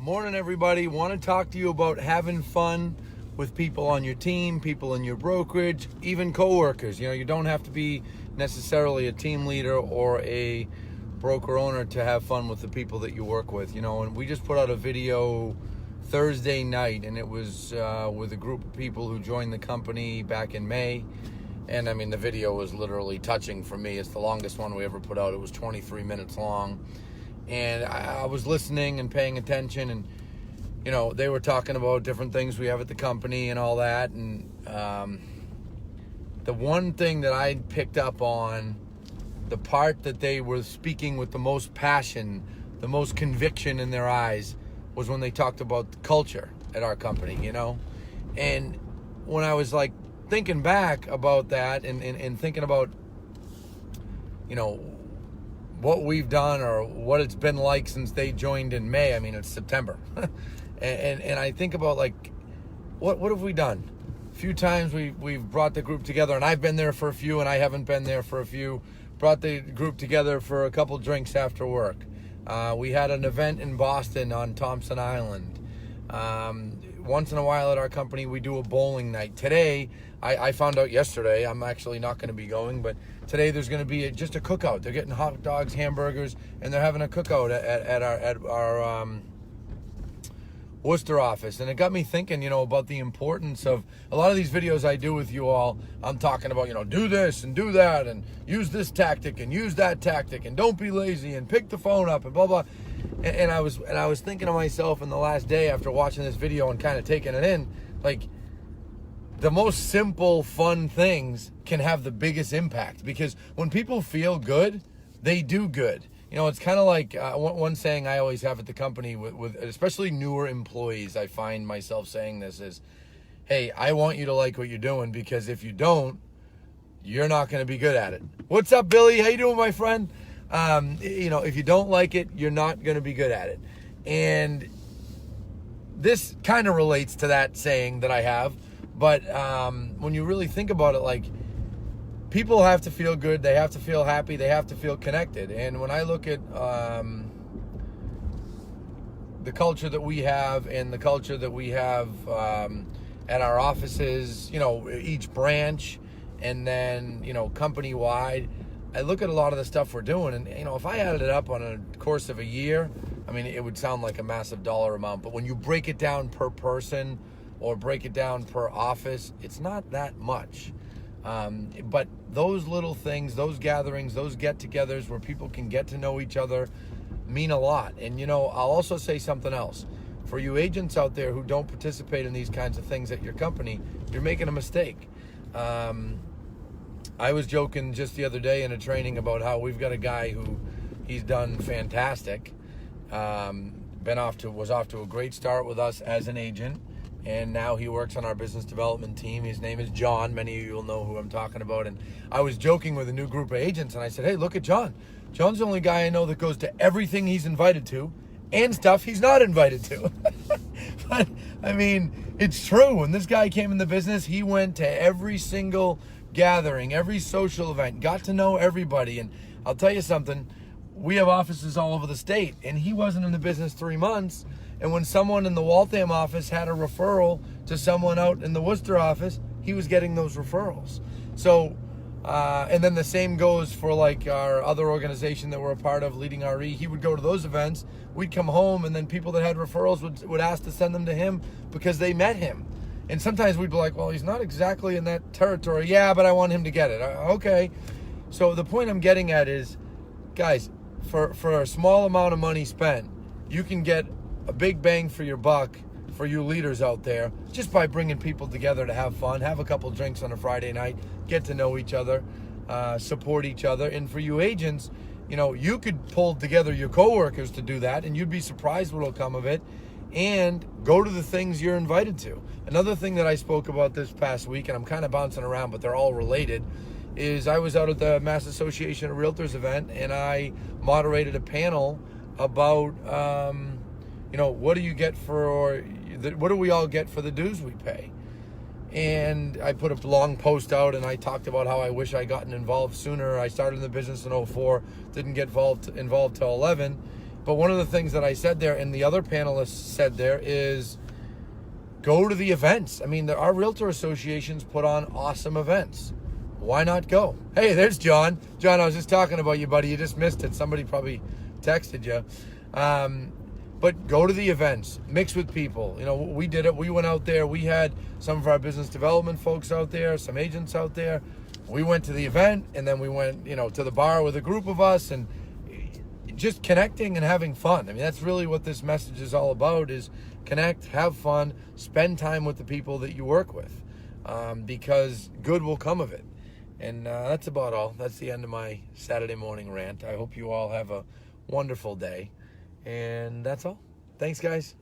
Morning, everybody. Want to talk to you about having fun with people on your team, people in your brokerage, even coworkers. You know, you don't have to be necessarily a team leader or a broker owner to have fun with the people that you work with. You know, and we just put out a video Thursday night, and it was with a group of people who joined the company back in May. And I mean, the video was literally touching for me. It's the longest one we ever put out. It was 23 minutes long. And I was listening and paying attention, and, you know, they were talking about different things we have at the company and all that. And the one thing that I picked up on, the part that they were speaking with the most passion, the most conviction in their eyes, was when they talked about the culture at our company, you know. And when I was like thinking back about that and thinking about, you know, what we've done or what it's been like since they joined in May. I mean, it's September. and I think about, like, what have we done? A few times we've brought the group together, and I've been there for a few, and I haven't been there for a few. Brought the group together for a couple drinks after work. We had an event in Boston on Thompson Island. Once in a while at our company, we do a bowling night. Today, I found out yesterday, I'm actually not going to be going, but today there's going to be just a cookout. They're getting hot dogs, hamburgers, and they're having a cookout at our Worcester office. And it got me thinking, you know, about the importance of a lot of these videos I do with you all. I'm talking about, you know, do this and do that and use this tactic and use that tactic and don't be lazy and pick the phone up and blah, blah. And I was thinking to myself in the last day after watching this video and kind of taking it in, like, the most simple, fun things can have the biggest impact, because when people feel good, they do good. You know, it's kind of like one saying I always have at the company with especially newer employees. I find myself saying this is, hey, I want you to like what you're doing, because if you don't, you're not going to be good at it. What's up, Billy? How you doing, my friend? You know, if you don't like it, you're not going to be good at it. And this kind of relates to that saying that I have. But when you really think about it, like, people have to feel good. They have to feel happy. They have to feel connected. And when I look at the culture that we have and the culture that we have at our offices, you know, each branch, and then, you know, company-wide, I look at a lot of the stuff we're doing. And, you know, if I added it up on a course of a year, I mean, it would sound like a massive dollar amount. But when you break it down per person or break it down per office, it's not that much. But those little things, those gatherings, those get-togethers where people can get to know each other mean a lot. And, you know, I'll also say something else. For you agents out there who don't participate in these kinds of things at your company, you're making a mistake. I was joking just the other day in a training about how we've got a guy who he's done fantastic. Was off to a great start with us as an agent. And now he works on our business development team. His name is John. Many of you will know who I'm talking about. And I was joking with a new group of agents, and I said, hey, look at John. John's the only guy I know that goes to everything he's invited to and stuff he's not invited to. But, I mean, it's true. When this guy came in the business, he went to every single gathering, every social event, got to know everybody. And I'll tell you something. We have offices all over the state, and he wasn't in the business 3 months. And when someone in the Waltham office had a referral to someone out in the Worcester office, he was getting those referrals. So, and then the same goes for, like, our other organization that we're a part of, Leading RE. He would go to those events. We'd come home, and then people that had referrals would ask to send them to him because they met him. And sometimes we'd be like, well, he's not exactly in that territory. Yeah, but I want him to get it. Okay. So the point I'm getting at is, guys, for a small amount of money spent, you can get a big bang for your buck for you leaders out there just by bringing people together to have fun, have a couple drinks on a Friday night, get to know each other, support each other. And for you agents, you know, you could pull together your coworkers to do that, and you'd be surprised what'll come of it, and go to the things you're invited to. Another thing that I spoke about this past week, and I'm kind of bouncing around, but they're all related, is I was out at the Mass Association of Realtors event, and I moderated a panel about you know, what do we all get for the dues we pay? And I put a long post out, and I talked about how I wish I gotten involved sooner. I started in the business in 2004, didn't get involved till 11. But one of the things that I said there, and the other panelists said there, is go to the events. I mean, our realtor associations put on awesome events. Why not go? Hey, there's John. John, I was just talking about you, buddy. You just missed it. Somebody probably texted you. But go to the events, mix with people. You know, we did it. We went out there. We had some of our business development folks out there, some agents out there. We went to the event, and then we went, to the bar with a group of us, and just connecting and having fun. I mean, that's really what this message is all about, is connect, have fun, spend time with the people that you work with, because good will come of it. And that's about all. That's the end of my Saturday morning rant. I hope you all have a wonderful day. And that's all. Thanks, guys.